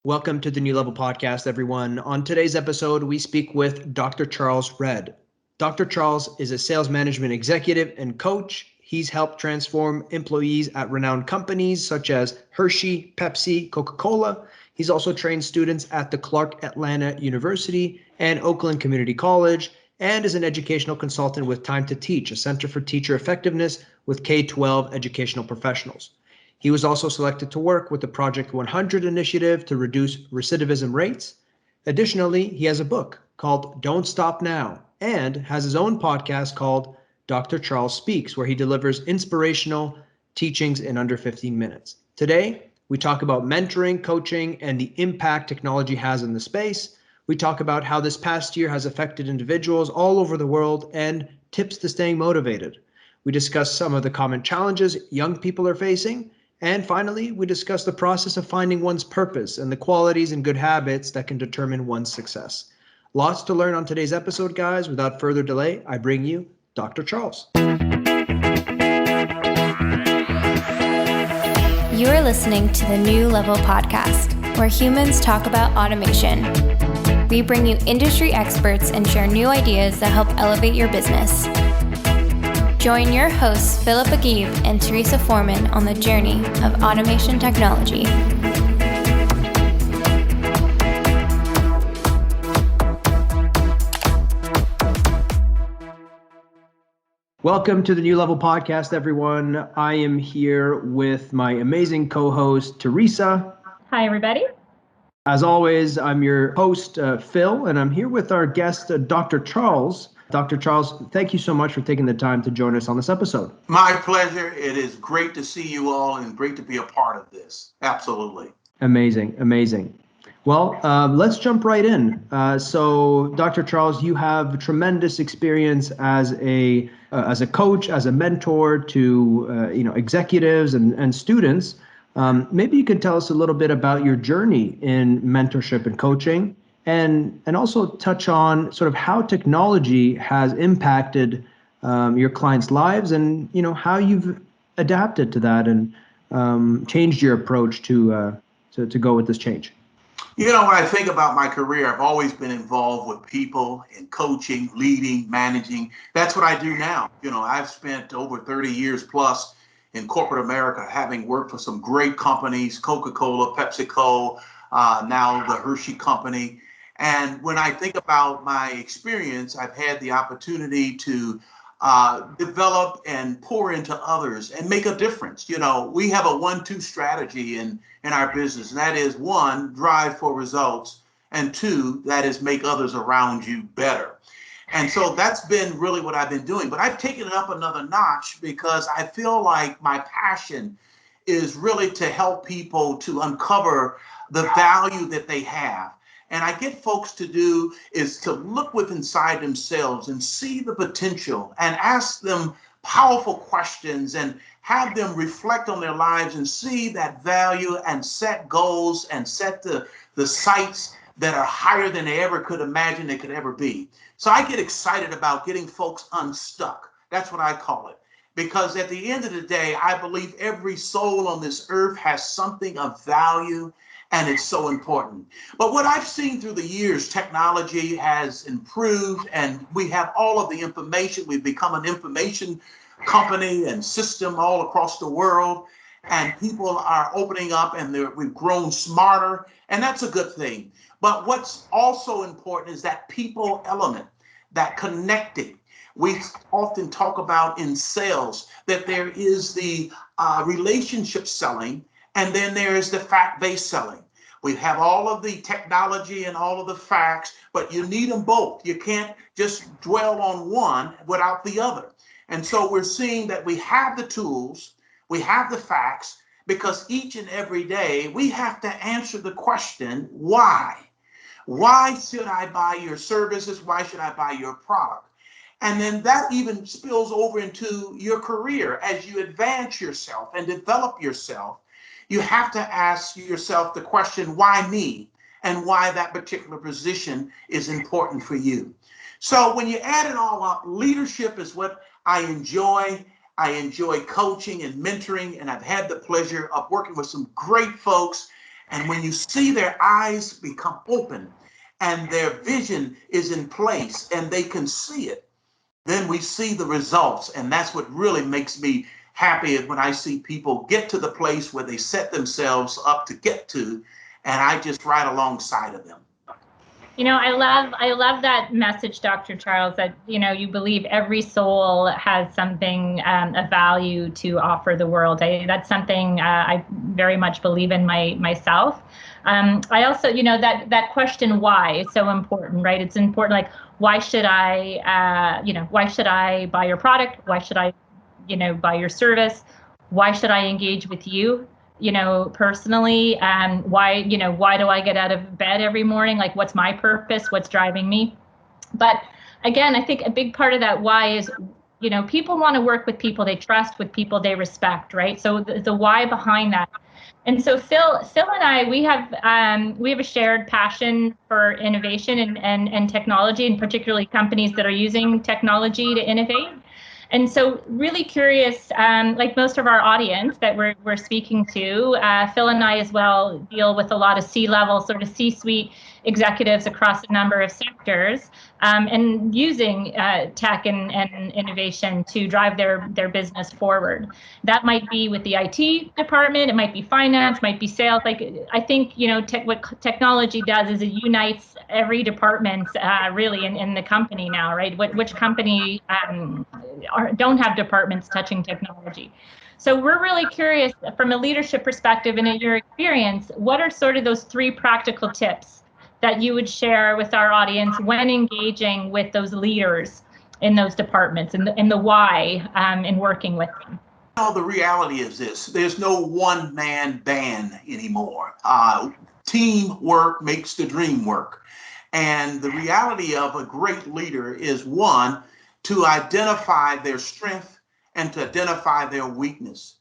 Welcome to the New Level Podcast, everyone. On today's episode, we speak with Dr. Charles Redd. Dr. Charles is a sales management executive and coach. He's helped transform employees at renowned companies such as Hershey, Pepsi, Coca-Cola. He's also trained students at the Clark Atlanta University and Oakland Community College, and is an educational consultant with Time to Teach, a center for teacher effectiveness with K-12 educational professionals. He was also selected to work with the Project 100 initiative to reduce recidivism rates. Additionally, he has a book called Don't Stop Now and has his own podcast called Dr. Charles Speaks, where he delivers inspirational teachings in under 15 minutes. Today, we talk about mentoring, coaching, and the impact technology has in the space. We talk about how this past year has affected individuals all over the world and tips to staying motivated. We discuss some of the common challenges young people are facing. And finally, we discuss the process of finding one's purpose and the qualities and good habits that can determine one's success. Lots to learn on today's episode, guys. Without further delay, I bring you Dr. Charles. You are listening to the New Level Podcast, where humans talk about automation. We bring you industry experts and share new ideas that help elevate your business. Join your hosts, Philip Agib and Teresa Foreman, on the journey of automation technology. Welcome to the New Level Podcast, everyone. I am here with my amazing co-host, Teresa. Hi, everybody. As always, I'm your host, Phil, and I'm here with our guest, Dr. Charles. Dr. Charles, thank you so much for taking the time to join us on this episode. My pleasure. It is great to see you all and great to be a part of this. Absolutely. Amazing, amazing. Well, let's jump right in. So, Dr. Charles, you have tremendous experience as a coach, as a mentor to executives and students. Maybe you can tell us a little bit about your journey in mentorship and coaching. And also touch on sort of how technology has impacted your clients' lives and, how you've adapted to that and changed your approach to go with this change. When I think about my career, I've always been involved with people in coaching, leading, managing. That's what I do now. I've spent over 30 years plus in corporate America, having worked for some great companies, Coca-Cola, PepsiCo, now the Hershey Company. And when I think about my experience, I've had the opportunity to develop and pour into others and make a difference. We have a 1-2 strategy in our business, and that is 1, drive for results, and 2, that is make others around you better. And so that's been really what I've been doing. But I've taken it up another notch because I feel like my passion is really to help people to uncover the value that they have. And I get folks to do is to look within inside themselves and see the potential and ask them powerful questions and have them reflect on their lives and see that value and set goals and set the sights that are higher than they ever could imagine they could ever be. So I get excited about getting folks unstuck. That's what I call it. Because at the end of the day, I believe every soul on this earth has something of value. And it's so important. But what I've seen through the years, technology has improved and we have all of the information. We've become an information company and system all across the world. And people are opening up and we've grown smarter. And that's a good thing. But what's also important is that people element, that connecting. We often talk about in sales that there is the relationship selling. And then there is the fact-based selling. We have all of the technology and all of the facts, but you need them both. You can't just dwell on one without the other. And so we're seeing that we have the tools, we have the facts, because each and every day we have to answer the question, why? Why should I buy your services? Why should I buy your product? And then that even spills over into your career as you advance yourself and develop yourself. You have to ask yourself the question, why me? And why that particular position is important for you. So when you add it all up, leadership is what I enjoy. I enjoy coaching and mentoring, and I've had the pleasure of working with some great folks And when you see their eyes become open and their vision is in place and they can see it, then we see the results. And that's what really makes me happy when I see people get to the place where they set themselves up to get to, and I just ride alongside of them. I love that message, Dr. Charles, that, you believe every soul has something of value to offer the world. That's something I very much believe in myself. I also, that question why is so important, right? It's important, like, why should I buy your product? Why should I, buy your service? Why should I engage with you? Personally, why do I get out of bed every morning? Like, what's my purpose? What's driving me? But again, I think a big part of that why is, people want to work with people they trust, with people they respect, right? So the why behind that. And so Phil and I, we have a shared passion for innovation and technology, and particularly companies that are using technology to innovate. And so really curious, like most of our audience that we're speaking to, Phil and I as well deal with a lot of C-level, sort of C-suite executives across a number of sectors, and using tech and innovation to drive their business forward. That might be with the IT department, it might be finance, might be sales. Like, I think, what technology does is it unites every department really in the company now, right? Which company don't have departments touching technology? So we're really curious from a leadership perspective and in your experience, what are sort of those 3 practical tips that you would share with our audience when engaging with those leaders in those departments, and the why in working with them? The reality is this: there's no one-man band anymore. Teamwork makes the dream work. And the reality of a great leader is, one, to identify their strength and to identify their weakness,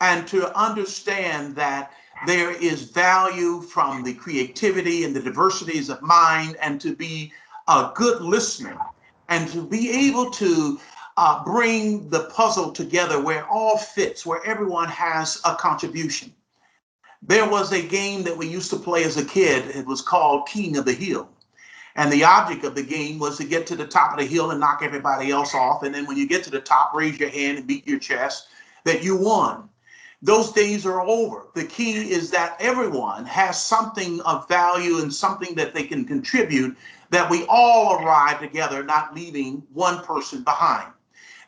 and to understand that there is value from the creativity and the diversities of mind, and to be a good listener, and to be able to bring the puzzle together where all fits, where everyone has a contribution. There was a game that we used to play as a kid. It was called King of the Hill. And the object of the game was to get to the top of the hill and knock everybody else off. And then when you get to the top, raise your hand and beat your chest that you won. Those days are over. The key is that everyone has something of value and something that they can contribute, that we all arrive together, not leaving one person behind.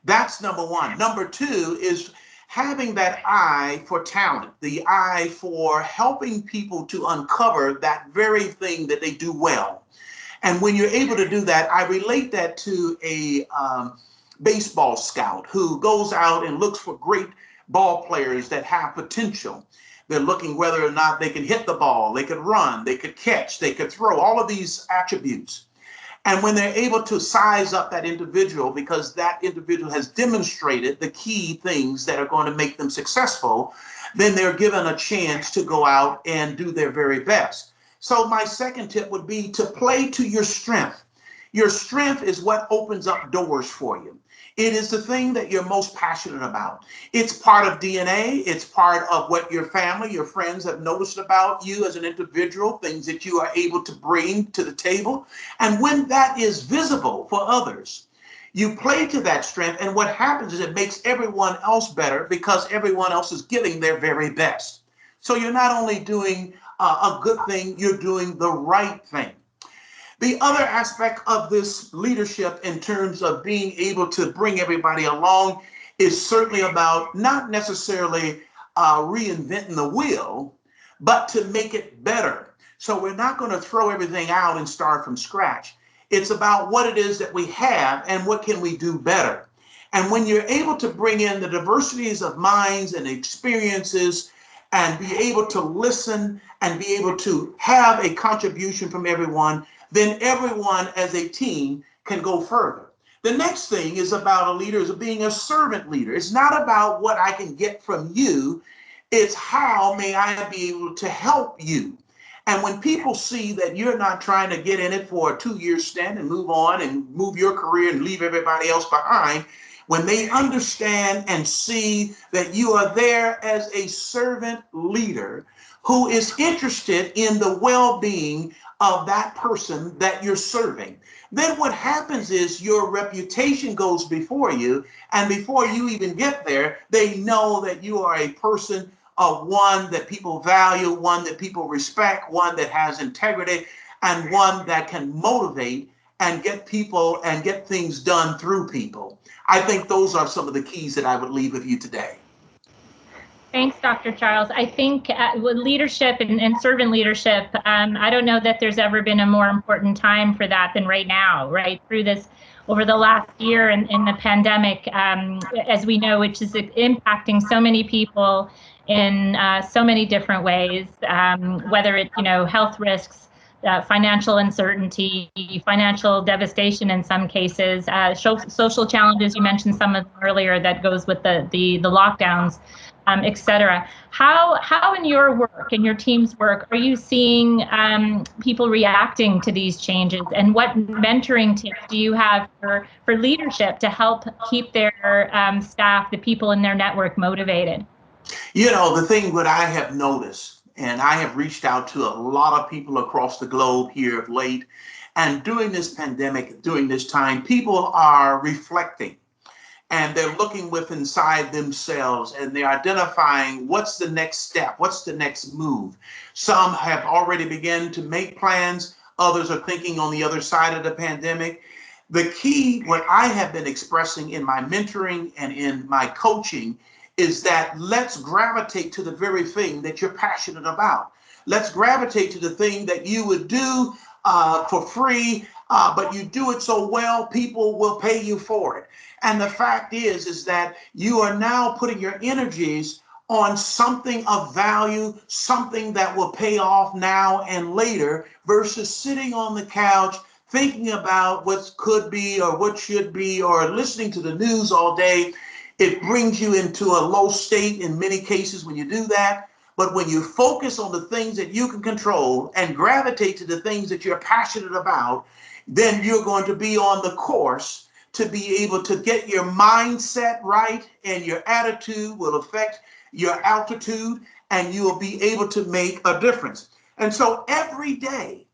That's number 1. Number 2 is having that eye for talent, the eye for helping people to uncover that very thing that they do well. And when you're able to do that, I relate that to a baseball scout who goes out and looks for great ball players that have potential. They're looking whether or not they can hit the ball, they could run, they could catch, they could throw, all of these attributes. And when they're able to size up that individual, because that individual has demonstrated the key things that are going to make them successful, then they're given a chance to go out and do their very best. So my second tip would be to play to your strength. Your strength is what opens up doors for you. It is the thing that you're most passionate about. It's part of DNA. It's part of what your family, your friends have noticed about you as an individual, things that you are able to bring to the table. And when that is visible for others, you play to that strength. And what happens is it makes everyone else better, because everyone else is giving their very best. So you're not only doing a good thing, you're doing the right thing. The other aspect of this leadership in terms of being able to bring everybody along is certainly about not necessarily reinventing the wheel, but to make it better. So we're not going to throw everything out and start from scratch. It's about what it is that we have and what can we do better. And when you're able to bring in the diversities of minds and experiences and be able to listen and be able to have a contribution from everyone, then everyone as a team can go further. The next thing is about a leader is being a servant leader. It's not about what I can get from you. It's how may I be able to help you. And when people see that you're not trying to get in it for a 2-year stint and move on and move your career and leave everybody else behind, when they understand and see that you are there as a servant leader who is interested in the well-being of that person that you're serving. Then what happens is your reputation goes before you, and before you even get there, they know that you are a person of one that people value, one that people respect, one that has integrity, and one that can motivate and get people and get things done through people. I think those are some of the keys that I would leave with you today. Thanks, Dr. Charles. I think with leadership and servant leadership, I don't know that there's ever been a more important time for that than right now, right? Through this, over the last year in the pandemic, as we know, which is impacting so many people in so many different ways, whether it's, health risks, financial uncertainty, financial devastation in some cases, social challenges. You mentioned some of them earlier that goes with the lockdowns. Et cetera. How in your work, in your team's work, are you seeing people reacting to these changes? And what mentoring tips do you have for leadership to help keep their staff, the people in their network, motivated? The thing that I have noticed, and I have reached out to a lot of people across the globe here of late, and during this pandemic, during this time, people are reflecting. And they're looking within inside themselves, and they're identifying what's the next step, what's the next move. Some have already begun to make plans. Others are thinking on the other side of the pandemic. The key, what I have been expressing in my mentoring and in my coaching, is that let's gravitate to the very thing that you're passionate about. Let's gravitate to the thing that you would do for free, but you do it so well, people will pay you for it. And the fact is that you are now putting your energies on something of value, something that will pay off now and later, versus sitting on the couch thinking about what could be or what should be, or listening to the news all day. It brings you into a low state in many cases when you do that. But when you focus on the things that you can control and gravitate to the things that you're passionate about, then you're going to be on the course to be able to get your mindset right, and your attitude will affect your altitude, and you will be able to make a difference. And so every day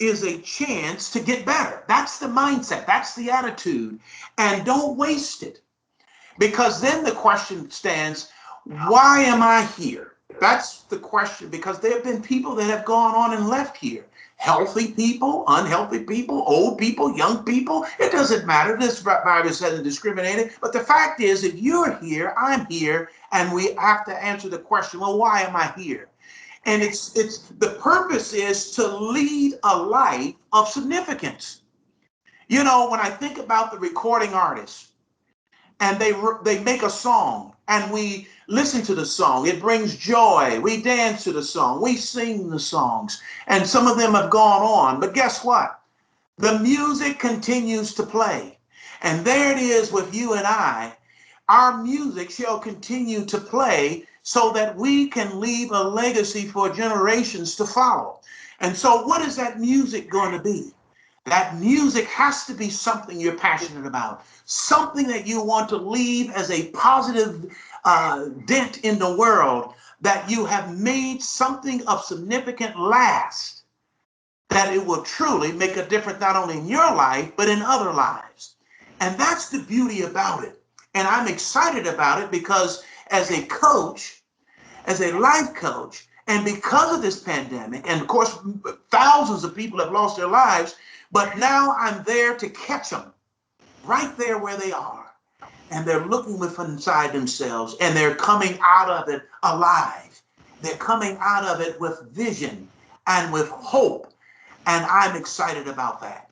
is a chance to get better. That's the mindset. That's the attitude. And don't waste it. Because then the question stands, why am I here? That's the question, because there have been people that have gone on and left here. Healthy people, unhealthy people, old people, young people. It doesn't matter. This virus hasn't discriminated. But the fact is, if you're here, I'm here, and we have to answer the question, well, why am I here? And it's the purpose is to lead a life of significance. When I think about the recording artists, and they make a song, and we listen to the song. It brings joy. We dance to the song. We sing the songs. And some of them have gone on. But guess what? The music continues to play. And there it is with you and I. Our music shall continue to play so that we can leave a legacy for generations to follow. And so what is that music going to be? That music has to be something you're passionate about, something that you want to leave as a positive dent in the world, that you have made something of significant last, that it will truly make a difference not only in your life, but in other lives. And that's the beauty about it. And I'm excited about it because as a coach, as a life coach, and because of this pandemic, and of course, thousands of people have lost their lives, but now I'm there to catch them right there where they are. And they're looking within inside themselves, and they're coming out of it alive. They're coming out of it with vision and with hope. And I'm excited about that.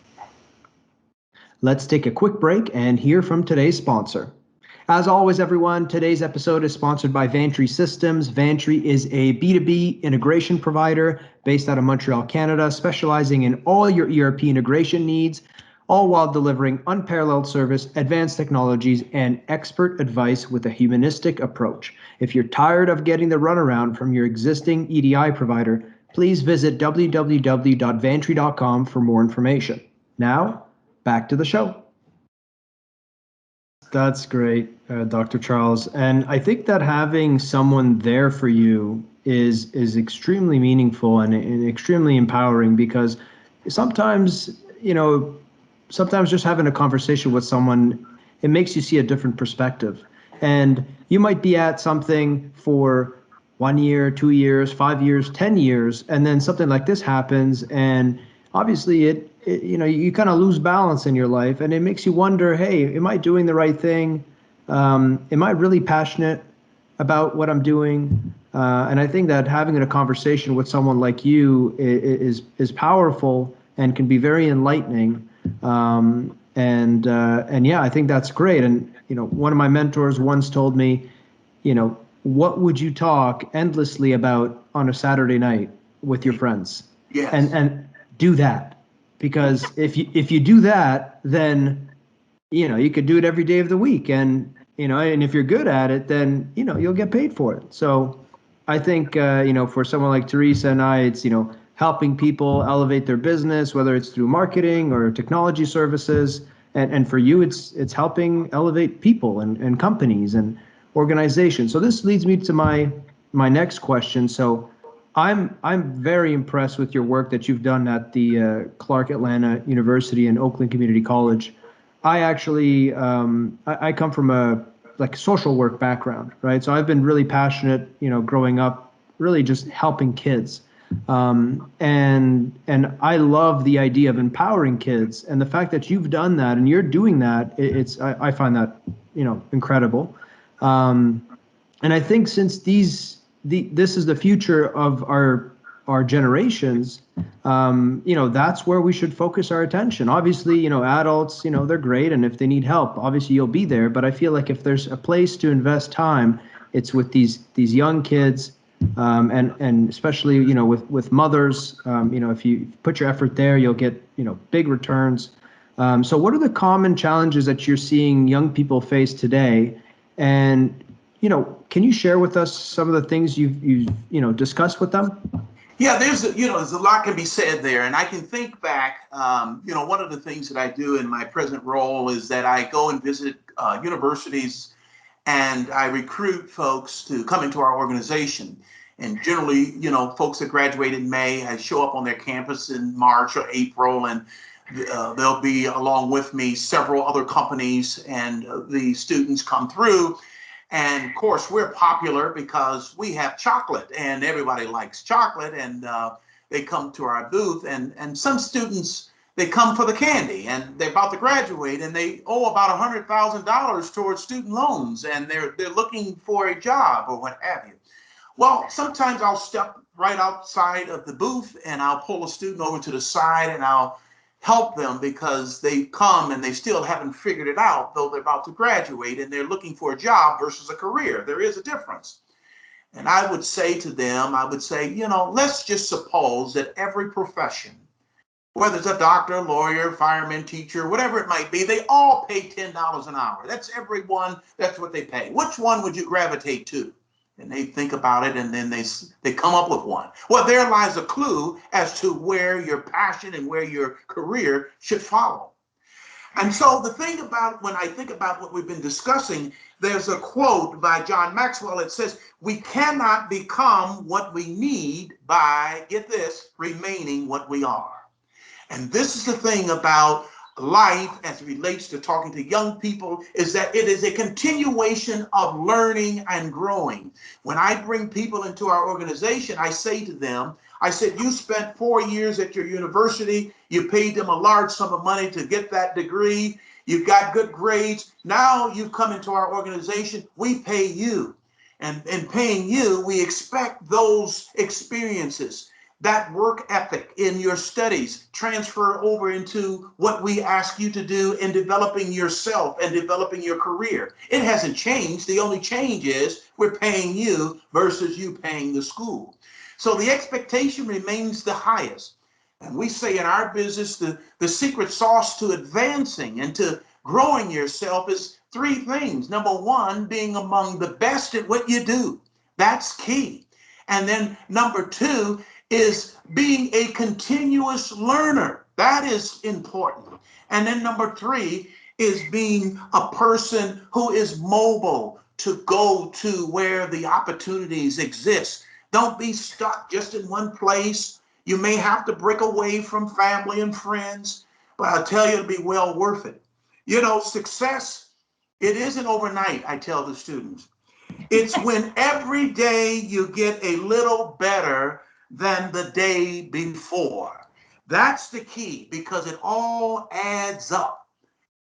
Let's take a quick break and hear from today's sponsor. As always, everyone, today's episode is sponsored by Vantry Systems. Vantry is a B2B integration provider based out of Montreal, Canada, specializing in all your ERP integration needs, all while delivering unparalleled service, advanced technologies, and expert advice with a humanistic approach. If you're tired of getting the runaround from your existing EDI provider, please visit www.vantry.com for more information. Now, back to the show. That's great, Dr. Charles. And I think that having someone there for you is extremely meaningful and extremely empowering, because sometimes, sometimes just having a conversation with someone, it makes you see a different perspective. And you might be at something for 1 year, 2 years, 5 years, 10 years, and then something like this happens, and obviously you kind of lose balance in your life, and it makes you wonder, hey, am I doing the right thing? Am I really passionate about what I'm doing? And I think that having a conversation with someone like you is powerful and can be very enlightening. And yeah, I think that's great. And one of my mentors once told me, what would you talk endlessly about on a Saturday night with your friends? Yes. And do that, because if you do that, then you could do it every day of the week, and if you're good at it, then you'll get paid for it. So I think for someone like Teresa and I, it's helping people elevate their business, whether it's through marketing or technology services, and for you, it's helping elevate people and companies and organizations. So this leads me to my next question. So I'm very impressed with your work that you've done at the Clark Atlanta University and Oakland Community College. I actually I come from a social work background, right? So I've been really passionate, growing up, really just helping kids, and I love the idea of empowering kids, and the fact that you've done that and you're doing that, I find that incredible, and I think since this is the future of our generations, that's where we should focus our attention. Obviously, adults, they're great, and if they need help, obviously you'll be there. But I feel like if there's a place to invest time, it's with these young kids, and especially with mothers. If you put your effort there, you'll get big returns. So what are the common challenges that you're seeing young people face today? And can you share with us some of the things you've discussed with them? Yeah, there's a lot can be said there, and I can think back. One of the things that I do in my present role is that I go and visit universities, and I recruit folks to come into our organization. And generally, folks that graduate in May, I show up on their campus in March or April, and they'll be along with me several other companies, and the students come through. And of course, we're popular because we have chocolate, and everybody likes chocolate, and they come to our booth. And some students, they come for the candy, and they're about to graduate, and they owe about $100,000 towards student loans, and they're looking for a job or what have you. Well, sometimes I'll step right outside of the booth, and I'll pull a student over to the side, and I'll help them because they come and they still haven't figured it out, though they're about to graduate and they're looking for a job versus a career. There is a difference. And I would say to them, let's just suppose that every profession, whether it's a doctor, lawyer, fireman, teacher, whatever it might be, they all pay $10 an hour. That's everyone. That's what they pay. Which one would you gravitate to? And they think about it, and then they come up with one. Well, there lies a clue as to where your passion and where your career should follow. And so the thing about when I think about what we've been discussing, there's a quote by John Maxwell. It says, "We cannot become what we need by," get this, "remaining what we are." And this is the thing about life as it relates to talking to young people, is that it is a continuation of learning and growing. When I bring people into our organization, I say to them, I said, you spent 4 years at your university, you paid them a large sum of money to get that degree, you've got good grades, now you come into our organization, we pay you. And in paying you, we expect those experiences, that work ethic in your studies, transfer over into what we ask you to do in developing yourself and developing your career. It hasn't changed. The only change is we're paying you versus you paying the school. So the expectation remains the highest. And we say in our business, the secret sauce to advancing and to growing yourself is 3 things. Number 1, being among the best at what you do. That's key. And then number 2 is being a continuous learner. That is important. And then number 3 is being a person who is mobile to go to where the opportunities exist. Don't be stuck just in one place. You may have to break away from family and friends, but I'll tell you, it'll be well worth it. You know, success, it isn't overnight, I tell the students. It's when every day you get a little better than the day before. That's the key, because it all adds up.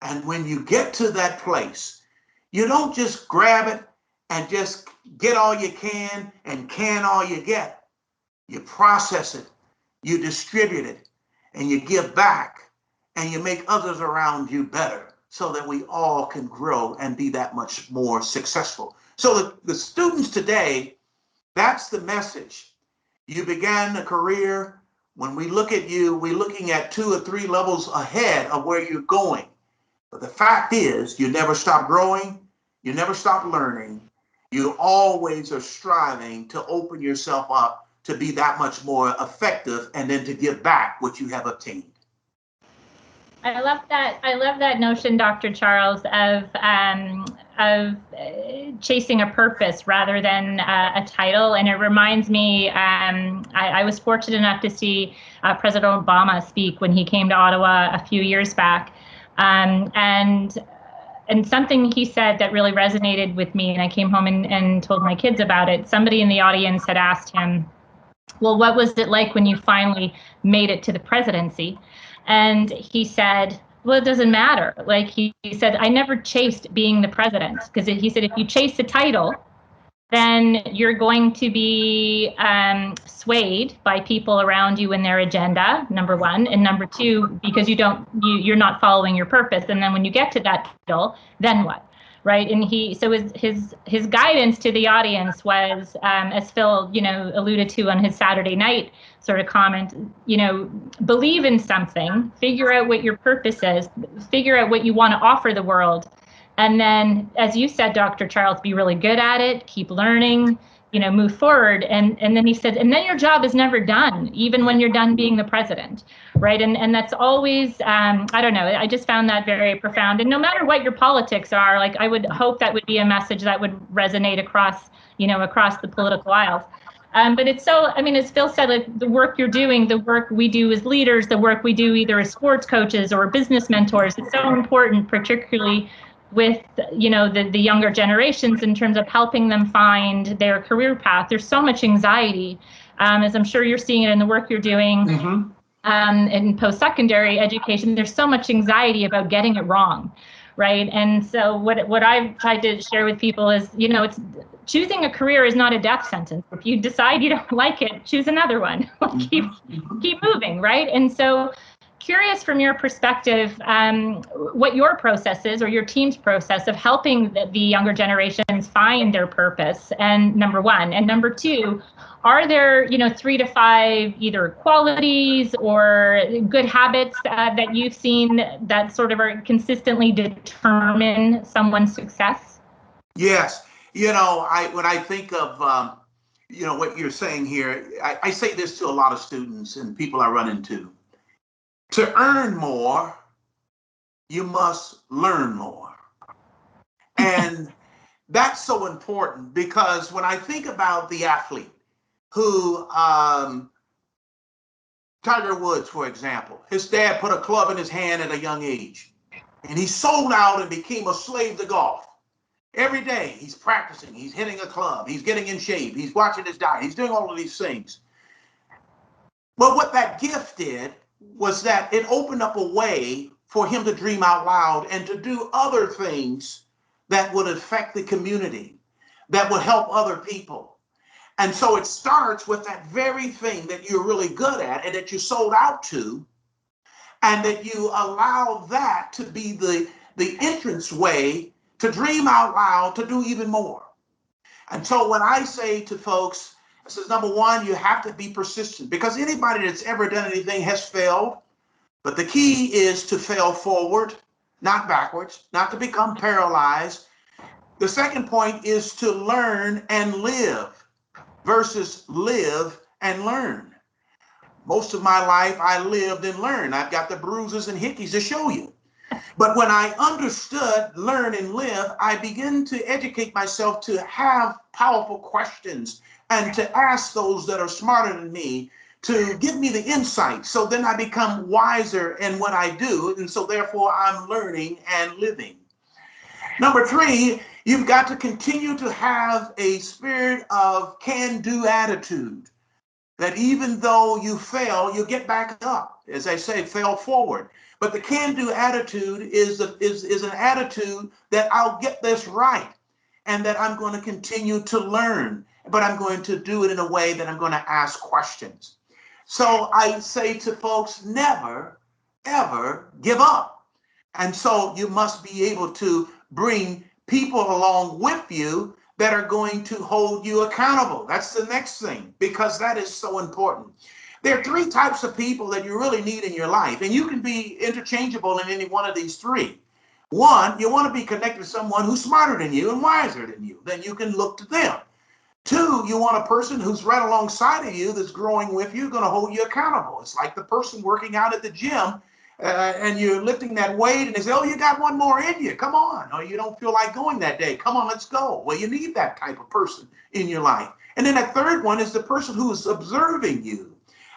And when you get to that place, you don't just grab it and just get all you can and can all you get. You process it, you distribute it, and you give back, and you make others around you better so that we all can grow and be that much more successful. So the students today, that's the message. You began a career. When we look at you, we're looking at 2 or 3 levels ahead of where you're going. But the fact is, you never stop growing, you never stop learning. You always are striving to open yourself up to be that much more effective and then to give back what you have obtained. I love that. I love that notion, Dr. Charles, of chasing a purpose rather than a title. And it reminds me, I was fortunate enough to see President Obama speak when he came to Ottawa a few years back. And something he said that really resonated with me, and I came home and told my kids about it. Somebody in the audience had asked him, well, what was it like when you finally made it to the presidency? And he said, well, it doesn't matter. Like he said, I never chased being the president, because he said, if you chase the title, then you're going to be swayed by people around you and their agenda, number one, and number two, because you're not following your purpose. And then when you get to that title, then what? Right. And his guidance to the audience was, as Phil, alluded to on his Saturday night sort of comment, believe in something, figure out what your purpose is, figure out what you want to offer the world. And then, as you said, Dr. Charles, be really good at it, keep learning, move forward. And then he said, and then your job is never done, even when you're done being the president, right? And that's always, I don't know, I just found that very profound. And no matter what your politics are, like, I would hope that would be a message that would resonate across the political aisles. But it's so, as Phil said, like, the work you're doing, the work we do as leaders, the work we do either as sports coaches or business mentors, it's so important, particularly with the younger generations, in terms of helping them find their career path. There's so much anxiety, as I'm sure you're seeing it in the work you're doing. Mm-hmm. In post-secondary education, there's so much anxiety about getting it wrong, right? And so what I've tried to share with people is, it's choosing a career is not a death sentence. If you decide you don't like it, choose another one. keep moving, right? And so, curious from your perspective, what your process is, or your team's process of helping the younger generations find their purpose, and number one. And number two, are there 3 to 5 either qualities or good habits that you've seen that sort of are consistently determine someone's success? Yes. When I think of what you're saying here, I say this to a lot of students and people I run into. To earn more, you must learn more. And that's so important, because when I think about the athlete who, Tiger Woods, for example, his dad put a club in his hand at a young age, and he sold out and became a slave to golf. Every day he's practicing, he's hitting a club, he's getting in shape, he's watching his diet, he's doing all of these things. But what that gift did was that it opened up a way for him to dream out loud and to do other things that would affect the community, that would help other people. And so it starts with that very thing that you're really good at and that you sold out to, and that you allow that to be the entrance way to dream out loud, to do even more. And so when I say to folks, I says, number one, you have to be persistent, because anybody that's ever done anything has failed. But the key is to fail forward, not backwards, not to become paralyzed. The second point is to learn and live versus live and learn. Most of my life, I lived and learned. I've got the bruises and hickeys to show you. But when I understood, learn, and live, I began to educate myself to have powerful questions and to ask those that are smarter than me to give me the insight. So then I become wiser in what I do. And so therefore I'm learning and living. Number three, you've got to continue to have a spirit of can-do attitude. That even though you fail, you get back up. As I say, fail forward. But the can-do attitude is an attitude that I'll get this right and that I'm going to continue to learn, but I'm going to do it in a way that I'm going to ask questions. So I say to folks, never, ever give up. And so you must be able to bring people along with you that are going to hold you accountable. That's the next thing, because that is so important. There are three types of people that you really need in your life, and you can be interchangeable in any one of these three. One, you want to be connected to someone who's smarter than you and wiser than you. Then you can look to them. Two, you want a person who's right alongside of you that's growing with you, going to hold you accountable. It's like the person working out at the gym and you're lifting that weight and they say, oh, you got one more in you. Come on. Or you don't feel like going that day. Come on, let's go. Well, you need that type of person in your life. And then that third one is the person who is observing you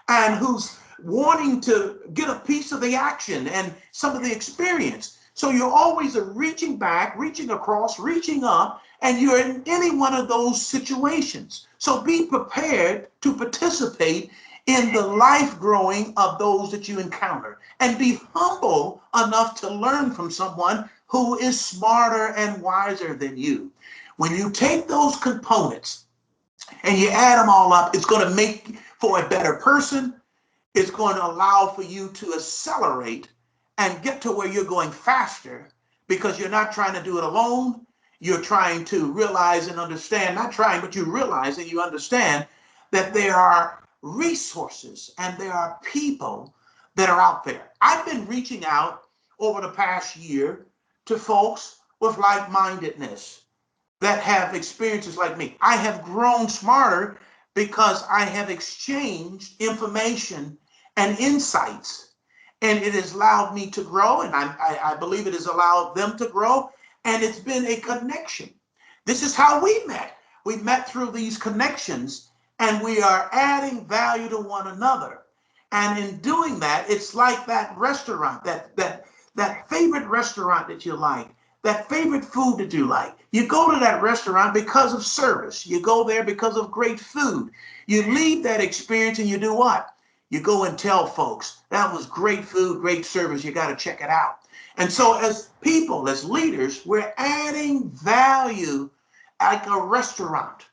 and who's wanting to get a piece of the action and some of the experience. So you're always reaching back, reaching across, reaching up, and you're in any one of those situations. So be prepared to participate in the life growing of those that you encounter, and be humble enough to learn from someone who is smarter and wiser than you. When you take those components and you add them all up, it's going to make for a better person. It's going to allow for you to accelerate and get to where you're going faster, because you're not trying to do it alone. You're trying to realize and understand, not trying, but you realize and you understand that there are resources and there are people that are out there. I've been reaching out over the past year to folks with like-mindedness that have experiences like me. I have grown smarter because I have exchanged information and insights, and it has allowed me to grow, and I believe it has allowed them to grow, and it's been a connection. This is how we met. We met through these connections, and we are adding value to one another. And in doing that, it's like that restaurant, that favorite restaurant that you like, that favorite food that you like. You go to that restaurant because of service. You go there because of great food. You leave that experience and you do what? You go and tell folks, that was great food, great service. You got to check it out. And so as people, as leaders, we're adding value like a restaurant.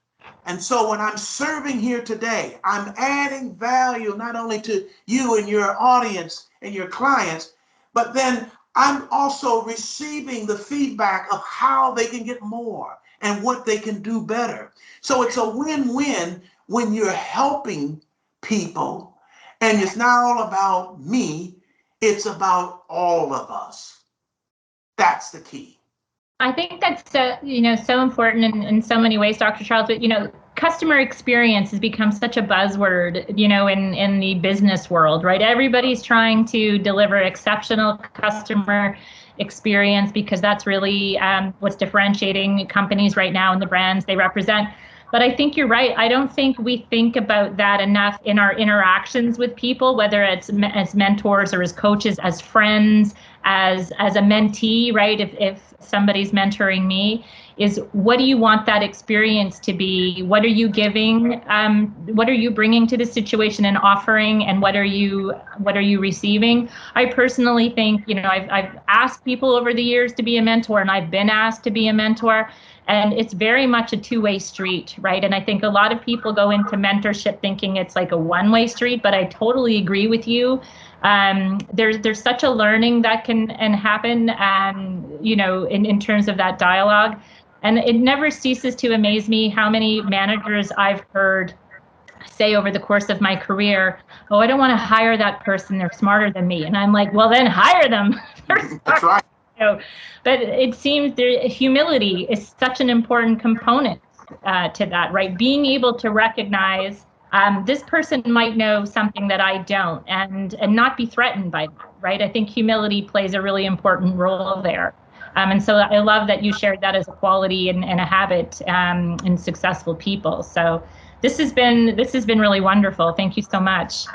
And so when I'm serving here today, I'm adding value not only to you and your audience and your clients, but then I'm also receiving the feedback of how they can get more and what they can do better. So it's a win-win when you're helping people, and it's not all about me, it's about all of us. That's the key. I think that's so important in so many ways, Dr. Charles. But customer experience has become such a buzzword, in the business world, right? Everybody's trying to deliver exceptional customer experience because that's really what's differentiating companies right now and the brands they represent. But I think you're right. I don't think we think about that enough in our interactions with people, whether it's as mentors or as coaches, as friends, as a mentee, right? If somebody's mentoring me, is what do you want that experience to be? What are you giving? What are you bringing to the situation and offering? And what are you receiving? I personally think, I've asked people over the years to be a mentor, and I've been asked to be a mentor. And it's very much a two-way street, right? And I think a lot of people go into mentorship thinking it's like a one-way street, but I totally agree with you. There's such a learning that can happen, in terms of that dialogue. And it never ceases to amaze me how many managers I've heard say over the course of my career, oh, I don't want to hire that person. They're smarter than me. And I'm like, well, then hire them. That's right. But it seems humility is such an important component to that, right? Being able to recognize this person might know something that I don't, and not be threatened by that, right? I think humility plays a really important role there. And so I love that you shared that as a quality and a habit in successful people. So this has been really wonderful. Thank you so much.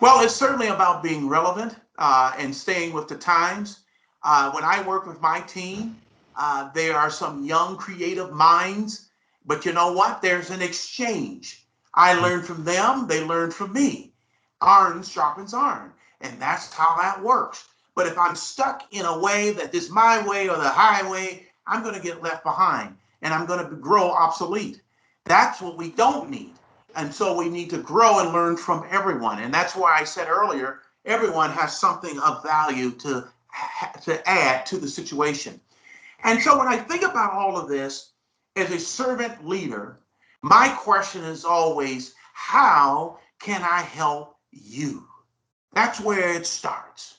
Well, it's certainly about being relevant and staying with the times. When I work with my team, there are some young creative minds, but you know what? There's an exchange. I learn from them, they learn from me. Iron sharpens iron, and that's how that works. But if I'm stuck in a way that is my way or the highway, I'm going to get left behind and I'm going to grow obsolete. That's what we don't need. And so we need to grow and learn from everyone. And that's why I said earlier, everyone has something of value to add to the situation. And so when I think about all of this as a servant leader, my question is always, how can I help you? That's where it starts.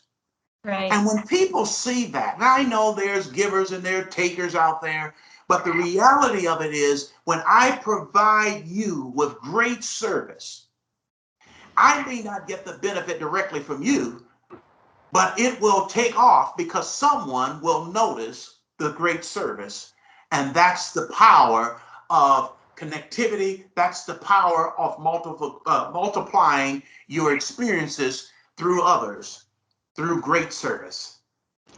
Right. And when people see that, and I know there's givers and there are takers out there, but the reality of it is when I provide you with great service, I may not get the benefit directly from you, but it will take off because someone will notice the great service. And that's the power of connectivity. That's the power of multiplying your experiences through others, through great service.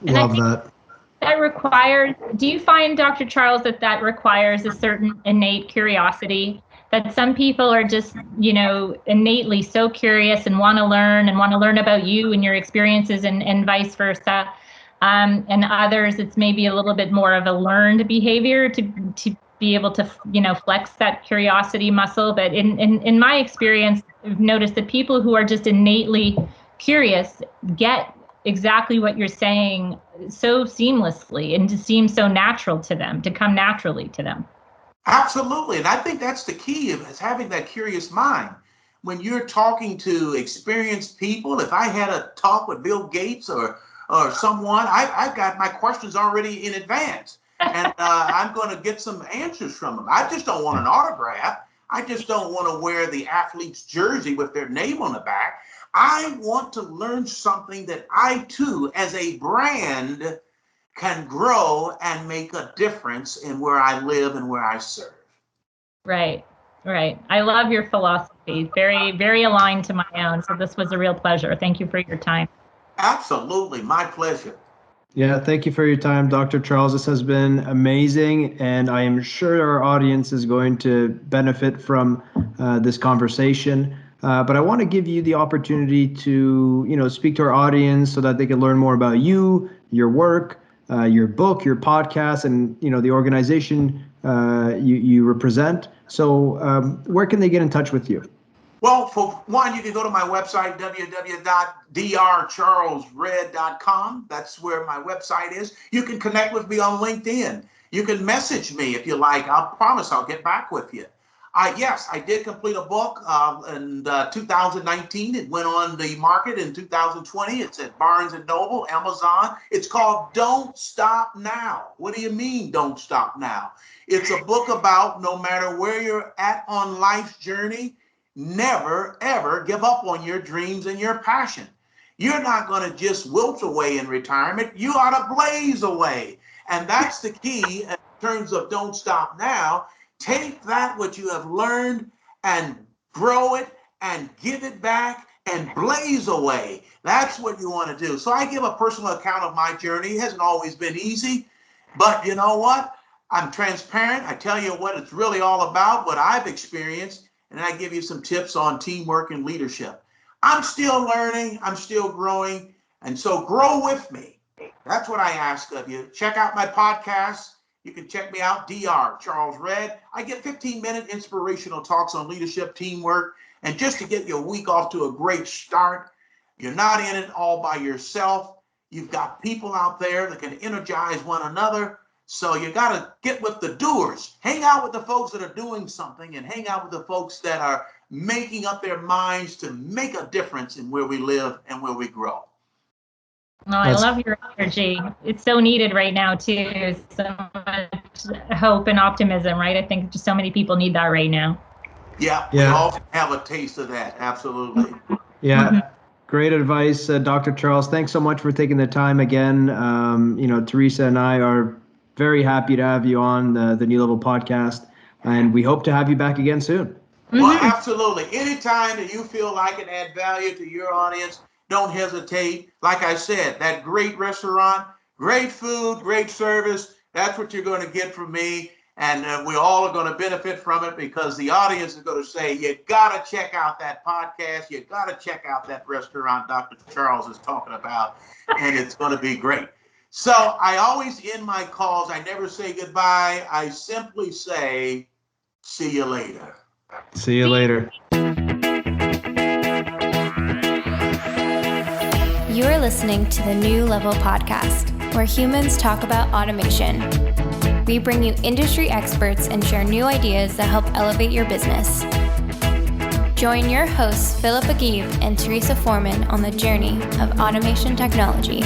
Love that. That requires, do you find, Dr. Charles, that requires a certain innate curiosity? That some people are just, innately so curious and want to learn about you and your experiences and vice versa. And others, it's maybe a little bit more of a learned behavior to be able to, flex that curiosity muscle. But in my experience, I've noticed that people who are just innately curious get exactly what you're saying so seamlessly, and just seems so natural to them, to come naturally to them. Absolutely. And I think that's the key, is having that curious mind. When you're talking to experienced people, if I had a talk with Bill Gates or someone, I've got my questions already in advance. And I'm going to get some answers from them. I just don't want an autograph. I just don't want to wear the athlete's jersey with their name on the back. I want to learn something that I, too, as a brand, can grow and make a difference in where I live and where I serve. Right. I love your philosophy. Very, very aligned to my own. So this was a real pleasure. Thank you for your time. Absolutely. My pleasure. Yeah, thank you for your time, Dr. Charles. This has been amazing, and I am sure our audience is going to benefit from this conversation. But I want to give you the opportunity to, speak to our audience so that they can learn more about you, your work, your book, your podcast, and the organization you represent. So, where can they get in touch with you? Well, for one, you can go to my website, www.drcharlesred.com. That's where my website is. You can connect with me on LinkedIn. You can message me if you like. I promise I'll get back with you. Yes, I did complete a book in 2019. It went on the market in 2020. It's at Barnes & Noble, Amazon. It's called Don't Stop Now. What do you mean, don't stop now? It's a book about no matter where you're at on life's journey, never, ever give up on your dreams and your passion. You're not going to just wilt away in retirement. You ought to blaze away. And that's the key in terms of don't stop now. Take that what you have learned and grow it and give it back and blaze away. That's what you want to do. So I give a personal account of my journey. It hasn't always been easy, but you know what? I'm transparent. I tell you what it's really all about, what I've experienced. And I give you some tips on teamwork and leadership. I'm still learning. I'm still growing. And so grow with me. That's what I ask of you. Check out my podcast. You can check me out, Dr. Charles Red. I get 15-minute inspirational talks on leadership, teamwork, and just to get your week off to a great start. You're not in it all by yourself. You've got people out there that can energize one another. So you got to get with the doers. Hang out with the folks that are doing something, and hang out with the folks that are making up their minds to make a difference in where we live and where we grow. Well, I love your energy. It's so needed right now, too. So much hope and optimism, right? I think just so many people need that right now. Yeah, we all have a taste of that. Absolutely. Yeah. Great advice, Dr. Charles. Thanks so much for taking the time again. Teresa and I are very happy to have you on the New Level podcast, and we hope to have you back again soon. Well, absolutely. Anytime that you feel like it add value to your audience, don't hesitate. Like I said, that great restaurant, great food, great service, that's what you're going to get from me. And we all are going to benefit from it because the audience is going to say, you got to check out that podcast. You got to check out that restaurant Dr. Charles is talking about, and it's going to be great. So I always end my calls. I never say goodbye. I simply say, see you later. See you later. You are listening to the New Level podcast, where humans talk about automation. We bring you industry experts and share new ideas that help elevate your business. Join your hosts, Philip Aguirre and Teresa Foreman, on the journey of automation technology.